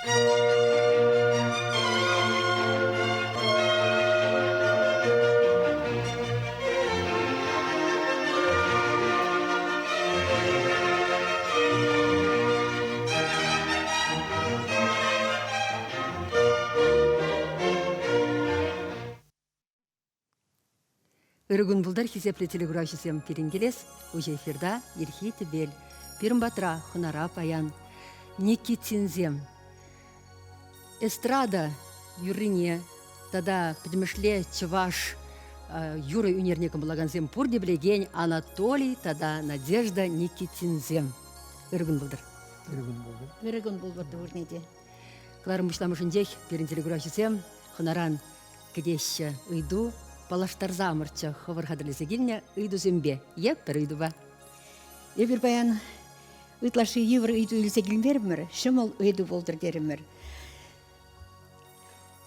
Өргін бұлдар хизеплі телеграфисем перенгелес, уже эфирда ерхи тебел, пирмбатра хунара паян, Никитинзем. Эстрада юрине, тада підмішле чываш юры үнернекім бұлаганзем пурде білеген Анатолий, тада Надежда Никитинзем. Өргін бұлдар. Өргін бұлдар өрнеде. Кларым бұшламышындек перен телеграфисем хунаран кедеші ұйду, Палаштар замырча хывырхадылысы келіне үйді зімбе, еппір үйді ба. Ебір баян ұйтлашы евір үйді үлсе келмерімір, шымыл үйді болдыр дерімір.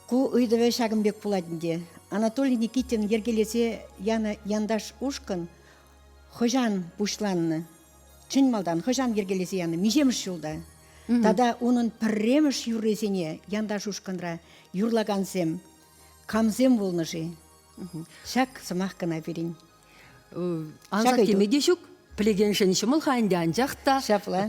Ку үйді ве шағымбек бұладынде. Анатолий Никитин ергелесе яндаш ұшқын хожан бұшланны. Чын малдан хожан ергелесе яны межеміш жолда. Тада оның пірреміш юррезіне яндаш ұшқынра юрлагансем, камзем болныжы. Шак самах кана берин. Анзак темеде шук, плегеншен шымыл хайнде анжақта,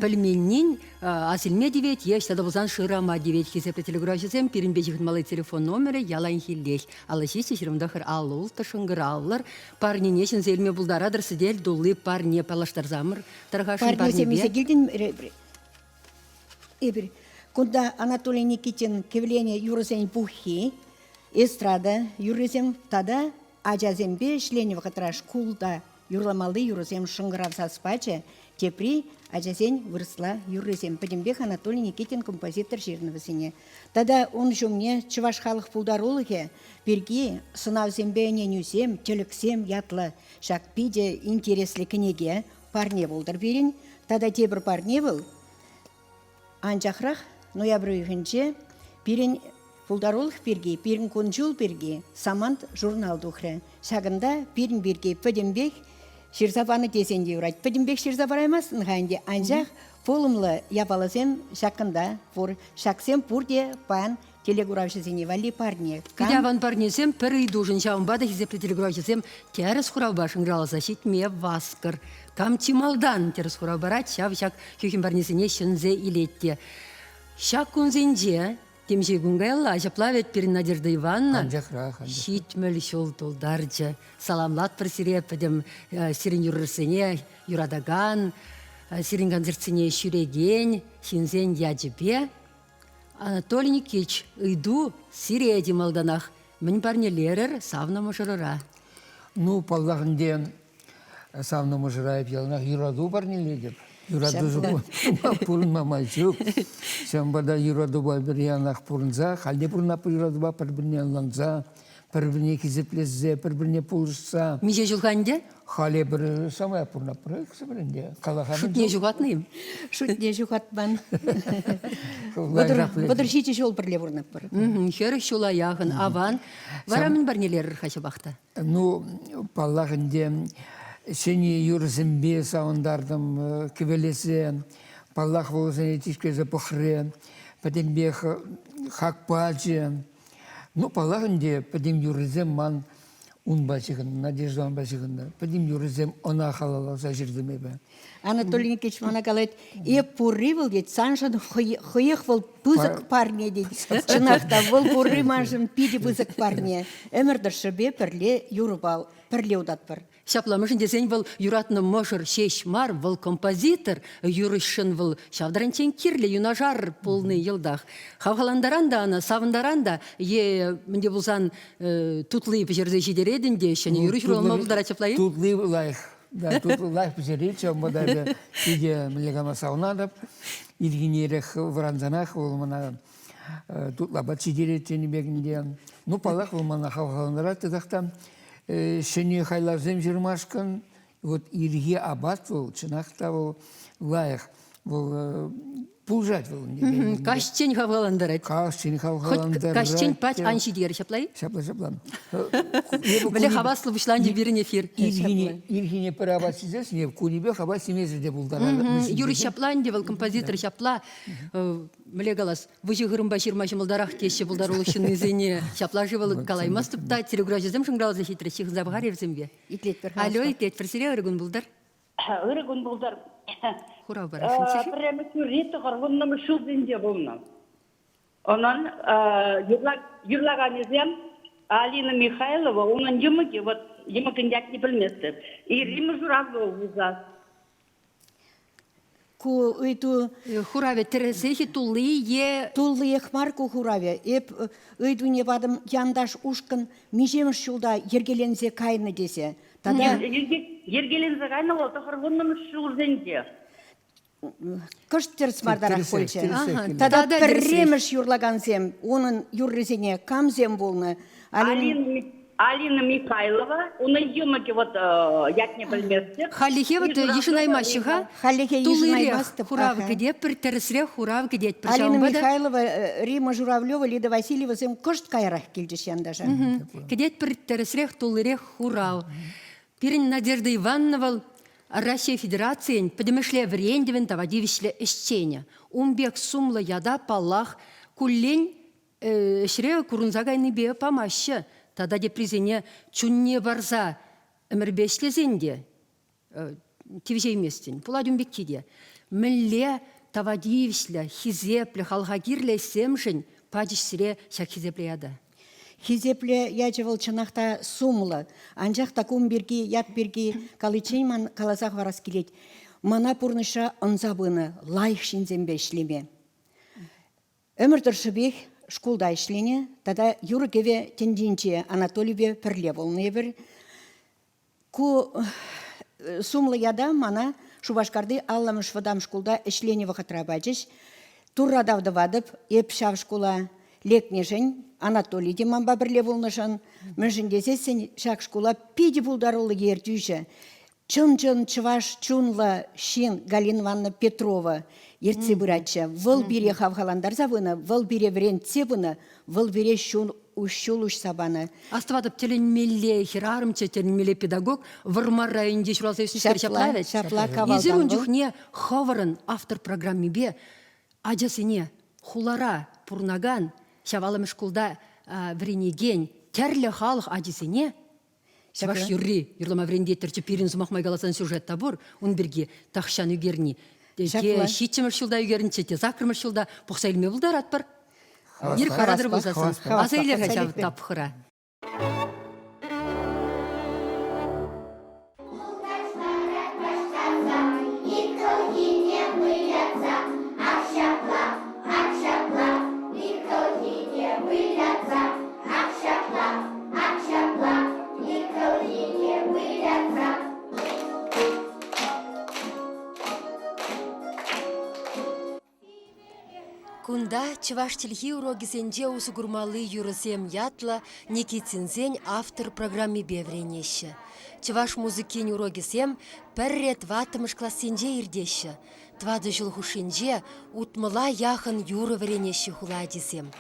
пілменнен асылме девет, еш тада бұзан шырама девет, хесепті телеграфисем, перенбежігін малай телефон номері, ялайн хиллех. Алашесі шырымдақыр алыл, ташыңғыр алылар, парнен ешін зелме бұлдарадыр сидел, дулы парне палаштар замыр, тарғашын парне бе. Эбір, кунда Анатолий Никитин кевлене юрысен бухи, эстрада юрызем тада ажазембе шленев хатраш кулда юрламалы юрызем шыңғырав саспача тепри ажазен вырсла юрызем падембех Анатолий Никитин композитор жирновысыне. Тада он жумне чываш халық пулдарулыге берги сынавзембе ненюзем телексем ятлы шак пиде интереслі кінеге парне болдыр берін. Тада тебір парне был анжақрақ ноябрь үйгінше берін Пулдарулых берге, пирин конжул берге, самант журнал духры. Шагында пирин берге пөдембек ширзабаны тезенде урайт. Пөдембек ширзабараймасын ғайынде анжақ полымлы япалысем шақында пур. Шақсем пурде пан телеграфшызыне вали парне. Кедяван парнесем пір үйдужын шауынбады хизеплі телеграфшызем теріс құрау башын раласа шетме васкыр. Кам чималдан теріс құрау барат, шав шақ хюхин парнесіне шынзе илетте. Шақ күнзенде Темше гунгайла ажаплавет перед Надежда Ивановна. Хитмель шел толдарча. Саламлат просерепадем сирен юрысыне юрадаган, сирен концертсыне шүреген, шинзен яджипе. Анатолий Никитич, иду сиреди малданах. Мен парнелерер савна мажырыра. Ну, паллағынде савна мажыра епелнах юраду парнеледеп. Юраду жуку пурын мамайчук. Шамбада юраду ба бір янақ пурынза, халде пурынапы юраду ба бір-біріне аланза, бір-біріне кезеплеззе, бір-біріне пулышса. Меже жылғанде? Хале бір самая пурынапы кісібірінде. Шутне жуғатныйым? Шутне жуғатман. Бұдыр шеті жол бірле пурынапы. Хері шула яғын, аван. Варамын барнелер қашы бақты? Ну, паллағынде сені юрзімбе сауындардым кевелесе, паллах волзене тишкезе пұхре, падембех хакпачы. Ну, паллағынде падем юрзем ман унбачығын, Надежда унбачығын, падем юрзем она халаласа жүрдіме бе. Анатолий Никитич мана қалайды, пұрри бұл дед, саншын хойық бұл бұзық парне дед. Чынақта бұл пұрри маншын пиде бұзық парне. Өмірдір шыбе пірле юрыбал, пірле удат бір. Шапламышын десен бұл юратны мошыр шешмар, бұл композитор, юрышын бұл шавдаранчен кирлі юнажар полный елдах. Хавхаландаранда, аны савындаранда, менде бұлсан тутлы пежерзе жидередінде, шыны юрыш ролма бұлдара чаплайы? Тутлы лайх. Да, тут лайх пежерет, чамба да иде млегама саунадап, идгенерек вранзанах, волмана тут лабат жидерет бегінде. Ну, палах волмана хавхаландарат, тедақтан, шыны хайларзем жырмашкан, вот ирге абат был, чынақта был лайх, был пулжать был. Кашчен хавгаландарат. Кашчен хавгаландарат. Кашчен пач анши дигер шаплай? Шаплан. Біле хабаслы бұшланды бірін эфир. Иргене пір абат сізес, не в кунебе хабат семезі де бұлдар. Юрий Шапланде был композитор Шапла. млегалас выжигырым баширма шымылдарах теші бұлдар олышын изене шаплажы был калаймас тупта телеграфизм шыңралза хитрещих забгаревзем бе. Итлет бір Алло, итлет персире өргүн булдар. Өргүн булдар. Хура барашын. Прямо сюрреты горгуннам шулдинде булна. Онан юрлаган изем Алина Михайлова, onun yımıki, вот yımıkın yakni bilmezdi. Рима Журавлова вуза. Ку ыйту Хураве тересехи тулы е туллы ехмар ку хураве. Эп ыйту не бадым яндаш ушкын межемш шулда ергелензе кайны десе. Тада Ергелензе кайны ол горгуннам шулдинде. кыштер смардарах Тересек, койче. тересек. Тада Да, пірремеш юрлагансем, оның юррезене камзем болны. Алина Михайлова, onun yımıki, вот yakni bilmezdi. халихе вот ешинаймашыха. Халихе Тулыре ешинаймасты, хурав ага. где пер тересре хурав где Алина причем бада. Михайлова, Рима Журавлева, Лида Васильева зем кышт кайрах келдеш яндажа. Где пер тересре тулыре хурав. Пирин Надежда Ивановна Россия Федерация подемешле врендевен тавадивишле эщеня. Умбек сумла яда палах куллень шре курунзагайны бе помаще. Тада де призене чунне барза эмербешле зенде. Тивжей местен. Пуладюм беккиде. Милле тавадивишле хизепле халхагирле семшень падиш сире шак хизепле яда. Хизепле ячевал чынақта сумлы. Анжақ такум берги, ят берги, калычейман калазақ варас келет. Мана пурныша ынзабыны лайық шинзембе ішлеме. Өмір тұршыбек шкулда ішлене, тада юргеве тендинче Анатолиеве пірле волны бір. Ку сумлы яда мана Шубашкарды алламыш вадам шкулда ішлене вақытра бачыш. Туррадавды вадып, еп шав шкула лекнешін, Анатолий деман бабірле болнышын, мүшін десесін шақ шкула пиде бұлдарулы ертүйші. Чын-чын чываш чунла шин Галина Ивановна Петрова ерце бұратшы. Выл бире хавхаландар завыны, выл бире врен цебыны, выл бире шул уш сабаны. Аставатып теленмелле хирарымча теленмелле педагог вармар районде шуралса үсін Шапла кавалдан Езір бұл. үнжіхне хаварын автор программе бе ажасыне хулара пурнаган шавалым шкулда вренеген терлі халық ажасыне Шабаш юрри, юрлама врендеттерчі пирин зумахмай галасан сюжет табур, он берге тахшан үгерни. Шапла. Шитчемір шулда үгернче, те закрымыр шулда пұқса илме бұлдар атпар. Хаваспа. Ер қарадыр болсасын. Хаваспа. Аса илер Хаваспа. хачав тапқыра. Кунда чываш телхи урогисенже усугурмалы юрысем ятла Никитинзень автор программе бевренещі. Чываш музыкин урогисем пәррет ватымыш классенже ирдещі. Твады жылхушенже утмыла яхын юры вренещі хуладисем.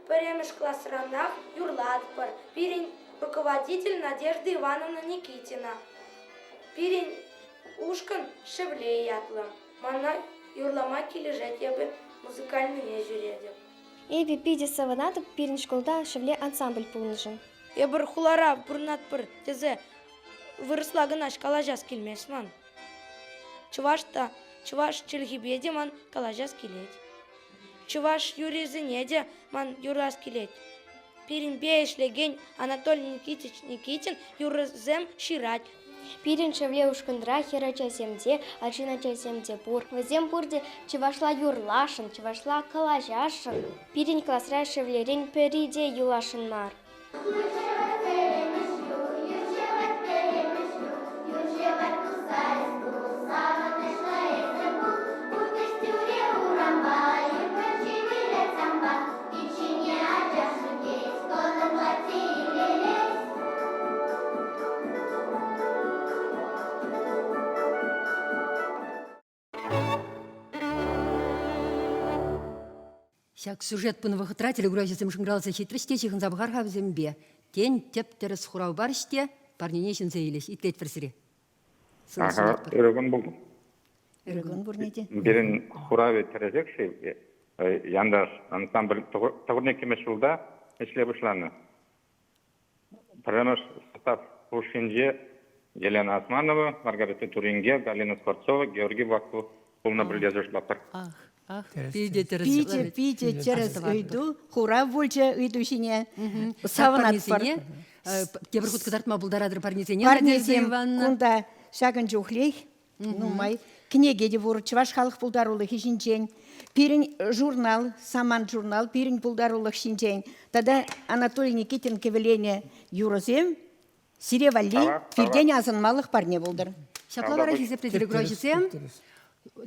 Премеш классранах юрладпар, пирень руководитель Надежда Ивановна Никитина, пирень ушкан шевле ятла, мана юрлама килежет ебі музыкальный жюреде. Эби пиде саванатып пирин школда шевле ансамбль пулнышын. Ебір хулара бұрнатпыр тезе вырысла гына калажас келмесман. Чуваш челхибеде ман калажас келет. Чуваш юризынеде ман юрас келет. Пирин бейшлеген Анатолий Никитич Никитин юрызем ширать. Пирин шевле ушкындра хера часемде, ачина часемде бур. Вазем бурде чевашла юрлашын, чевашла калажашын. Пирин классра шевлерин периде юлашын мар. Шак сюжет пын вахытра телеграфизм шыңралса хитрыште чихын забғарға бізімбе. Тен теп-теріс құрау бар іште, парнене шынзе елеш, итлет фірсіре. Өрігін бұлдым. Өрігін бұрнеде. Берін құраве тәрезек шей, яндаш ансамбль тұғырне кемеш жылда ешле бұшланы. Піріміш состав Пушинже, Елена Османова, Маргарита Туринге, Галина Скворцова, Георгий Ваку, Пулна Брилезыш Лапар. Ах, пиде теріс. Пите через үйду, хура вольча үйдушине саванат бар. Кебір құт кыдартма бұлдарадыр парнезене. Парнезем кунда шагын жухлей, нумай. Кнеге де вор чываш халық бұлдарулы хишинчен. Пирин журнал, саман журнал, пирин бұлдарулы хишинчен. Тада Анатолий Никитин кевелене юрозем, сиревали, фирден азынмалық парне бұлдар. Шаплавара хизептедері грожесем,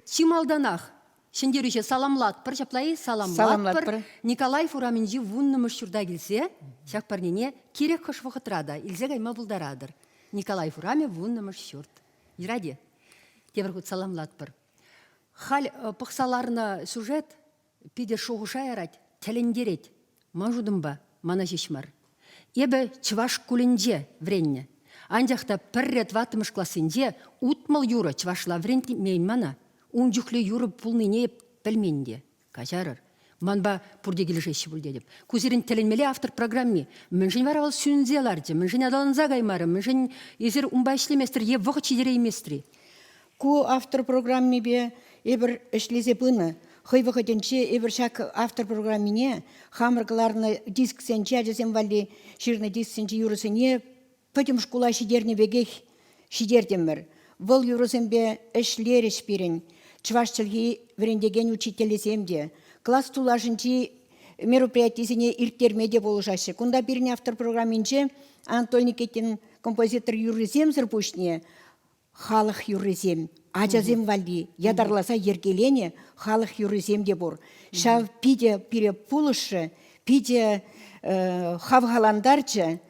чималданах. Шендерүйше саламлат пір, шаплай саламлат пір. Николай Фураминжи вуннымыш шурда келсе, шак парнене керек қыш вақытрада, илзе гайма бұлдарадыр. Николай Фураме вуннымыш шурд. Ираде, тебір құт саламлат пір. Хал пықсаларына сюжет, пиде шоғыша ярать, тәлендерет. Мажудым ба, мана жешмар. Ебі чываш кулінже вренне. Андяқта пір рет ватымыш классынде утмал юра чывашла вренне меймана. Унжухле юрып пулныне пельменде. Кажарыр. Манба пурдегілішеші бұл дедіп. Кузерін тәленмелі автор программе. Мүншін варавал сүнзеларды, мүншін адалынза гаймары, мүншін езір умба ішлеместір, ев вғы чидері еместірі. Ку автор программе бе ебір ішлезе бұны. Хой вғытенче ебір шак автор программине хамырғыларны диск сенче ажасен вали ширны диск сенче юрысыне пөтім шкула шидерне бегех шидердемір. Вол юрысенбе ішлері шпирін. Чывашчылги врендеген учителесемде. Класс тулашынчи мероприятисіне ирттермеде болушашы. Кунда біріне автор программинче Анатолий Никитин композитор юрысем сырпушне халық юрысем. Ажазем валди, ядарласа ергелене халық юрысем де бор. Шав пиде пире пулышы, пиде хавгаландарчы,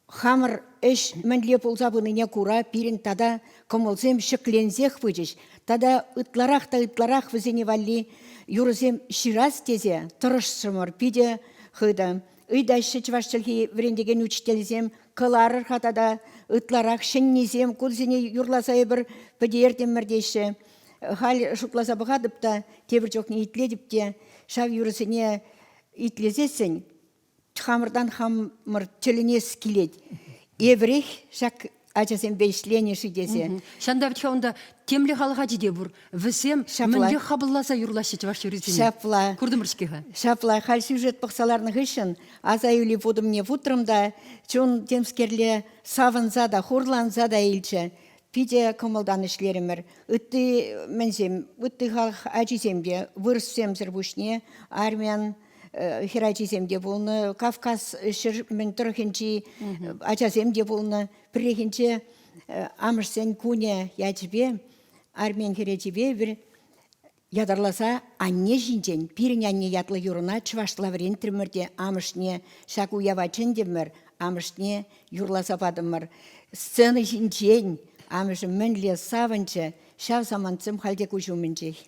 хамыр эш мәнле ползабыныне кура пирин тада комылсем шеклензех выжыш. Тада ытларах візене валли юрысем шираз тезе тұрышшымыр пиде хыда. Ыйдайшы чывашчылги врендеген учителізем кыларыр хатада ытларах шеннезем кулзене юрласа ебір пөдерден мірдейші. Хал шутласа бұғадыпта тебір жоқны итледіпте шав юрысыне итлезесін хамырдан хамыр тілінес келет. Еврех шак ачасен бейшлене шидесе. Шандавча онда темлі халыға жиде бұр. Візем мүнде қабылласа юрлашы чываш юрызіне. Шапла. Күрдіміршкеға. Шапла. Хал сюжет пықсаларны ғышын. Азаюли водымне вутрымда, чон темскерле савынзада, хурланзада елчі. Пиде комылдан ішлерімір. Үтті мәнзем, үтті халық ачисемде, вырыссем зірбушне, армян, хирачисемде болны, Кавказ шыр мен тұрхынчи ачасемде болны, бірекінші амырсен куне ячбе, армен хирачибе бір ядарласа анне жинчен, пирін анне ятлы юрына чывашлаврен тірмірде амышне шаку явачын демір, амышне юрласа падымыр. Сцены жинчен, амышын мінле савынчы, шав саманцым халде күшумінчей.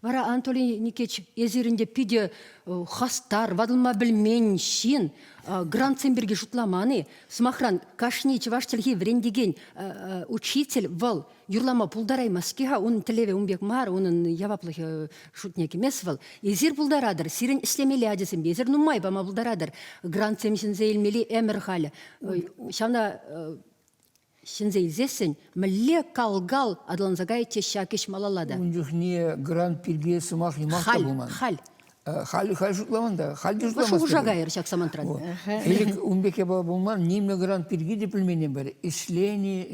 Вара Анатолий Никитич езерінде пиде хастар, вадылма білмен, шин, грантсенберге жұтламаны, смахран кашни чываштылги врендеген учитель вал, юрлама пулдарай маскеха, он тілеве умбек мар, onun яваплығы шутнек емес вал. Езер пулдарадыр, сирен ішлемелі адесен, езер нумай бама пулдарадыр, грантсемшін зейлмелі әмір халі. Шавна Шинзе изесен, мүлле калгал адыланзагай тешакеш малалада. Унжухне грант пирге сымақ немақта болман. Хал. Халі шутламан да, халі Вашу шутламас. ужага ершак самантран. Элек умбеке баба булман немне грант пирги дипломенен бери. Ишление.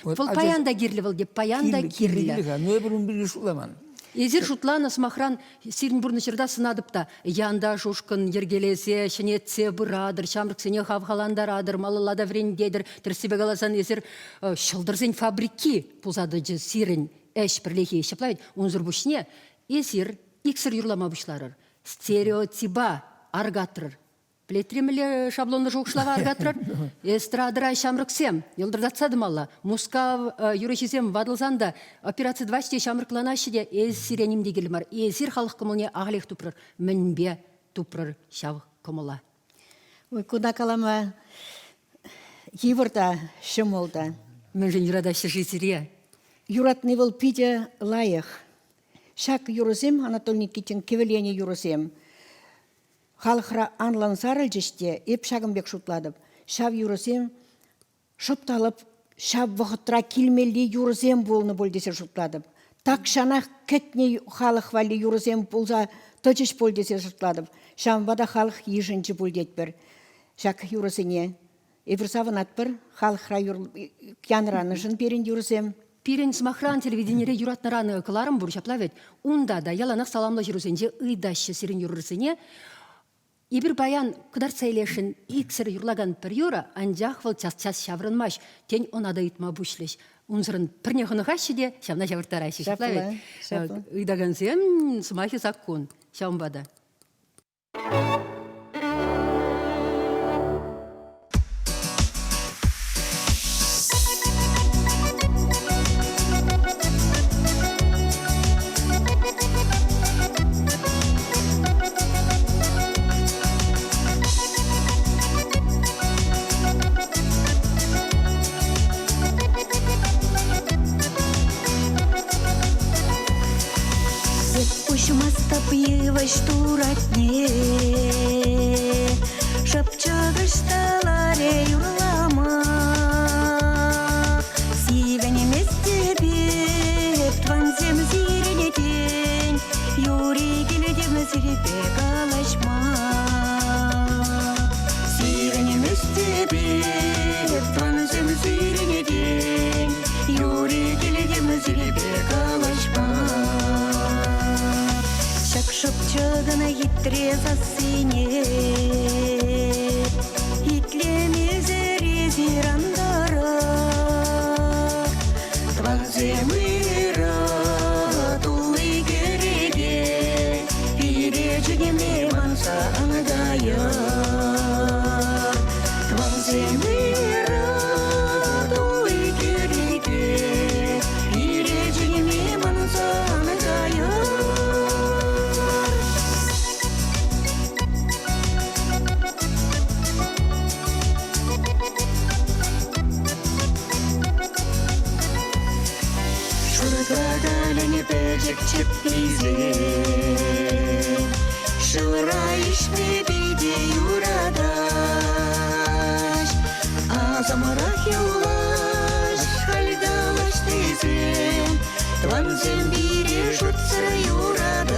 Вол паянда кирлі деп, паянда кирлі. Но бір умбеге шутламан. Езір шутлана смахран сирин бурны черда сынадыпта. Янда шушкын ергелесе, шынетсе бұрадыр, шамрыксене хавхаландарадыр, малылада врендедір, тірсебе қаласан езір шылдырзен фабрики пулзады жы сирин әш бірлехе ешіплайд. Унзыр бұшне езір иксір юрлама бұшларыр. Стереотиба аргатырыр. Плетремеле шаблонны жоқшылава аргатырыр. Эстрадыра шамрыксем, елдырдатсадым алла. Муска юречесем вадылзанда операция 2 шамрыкланашыде эз сиреним дегелмар. Эзир халық кымылне ағылех тупрыр, мінбе тупрыр шав кымыла. Ой, куда калама еврта шымолда. Мен жын юрадашы жезире. Юратный был пидя лаях. Шак юрозем, Анатолий Никитин, кевеление юрозем. Халықра анлан сарыл жеште, еп шагымбек шутладып. Шав юрозем, шыпталып, шав вғытра келмелі юрозем болны бол десе шутладып. Так шанақ кетне халық вали юрозем болса, точыш бол десе шутладып. Шамбада халық ежінші бол детбір. Шак юрозене. Эвірсавын атпыр, халықра янраны жын берін юрозем. Пирен смахран телевидениере юратнараны кыларым буршаплавет. Унда да яланақ саламла жүрусенже ыйдашы сирин юрысыне. Ибір баян кыдар сәйлешін иксір юрлаган пір юра, анжақ выл час шаврынмаш, тен онада итма бушлеш. Унзырын пірне хынығашы де, шамна жавыртарайшы шаплавет. Ыйдаган сем смахи саккун, шамбада. Штуратне шапчагышталаре юрлама сивене местебе тванзем зиренетен юри келедем зиребе калашма сивене местебе тванзем зиренетен юри келедем зиребе калашма Шапчагана хитре засыне, хитлеме зирандара, тванземыра, тулы кереге, перечегеме манса ангая. Тванземыра, тулы кереге, перечегеме манса ангая. Печек чеплизе, шылрайш биде юрадаш, азамарах юлаш, хальдалаш тезен, тванзем бире шутсыр юрадаш,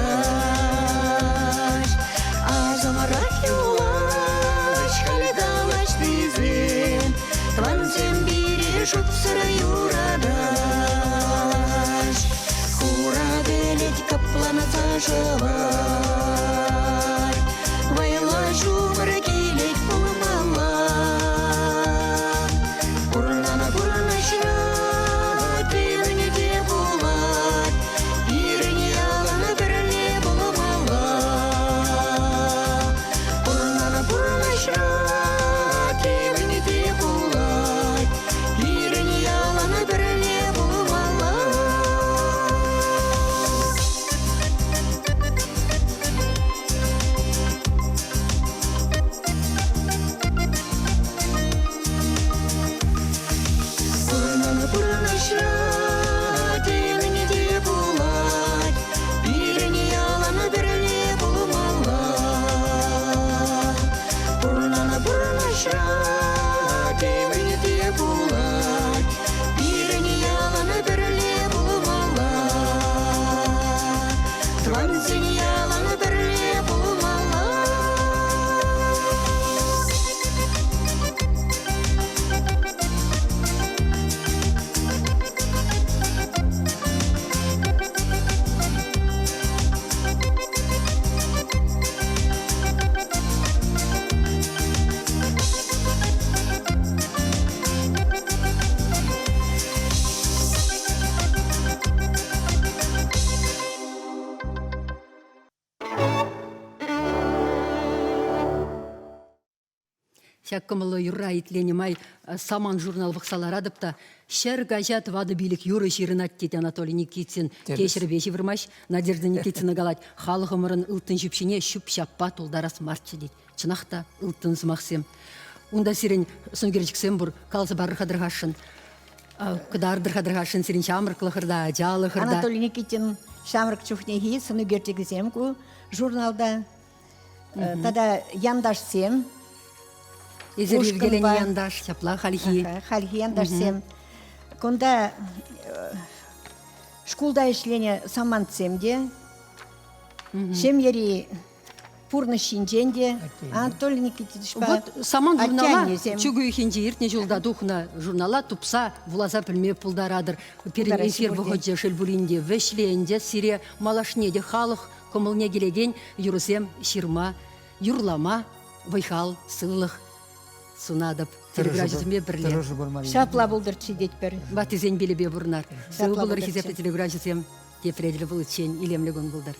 азамарах юлаш, хальдалаш тезен, тванзем бире шутсыр юрадаш. Каплана заживай, вайла жумар келет пулмала, курнана шра, тирне де булат, ирне алана бірле булмала, курнана шра, тирне де булат, ирне алана Сяккамылы юра итлени май саман журнал вықсаларадып та, шер гажат вады билік юры ширинат дейді Анатолий Никитин. Кешір беші вірмаш, Надежда Никитина галать. Халық өмірін ұлтын жүпшіне шүп шаппа толдарас марчы дейді. Чынақта ұлтын зымақсем. Унда сирен сонгерчіксем бұр, қалысы бары қадырғашын. Кыдардыр қадырғашын сирен шамыр қылықырда, жалы қырда. Анатолий Никитин шамрак чухнехи сыны гертегізем ку журналда. Тада яндашсем. Езер Ушкын Евгелен ба. яндаш, шапла халихи. Халихи яндашсем. Конда шкулда işlene самантсемде. Шемьери пурны шинженде. Анатолий Никитич ба. Вот саман журнала, Оттянезем. чугу ихинжи иртне жылда духна журнала тупса вулаза пілме пулдарадыр. Перен Пулдара эфир сибурде. выходжа шелбулинде, вешленде, сире малашнеде халық, комылне келеген юрусем ширма, юрлама, вайхал, сылық, сунадып. Телеграфизме бірле. Тырыжы болмады. Шапла булдырчы детпер. Батизен белебе бұрнар. Сыл Шапла бұлыр бұлдырчы. хизепті телеграфизем тепределі бұл чен илемлігін бұлдар.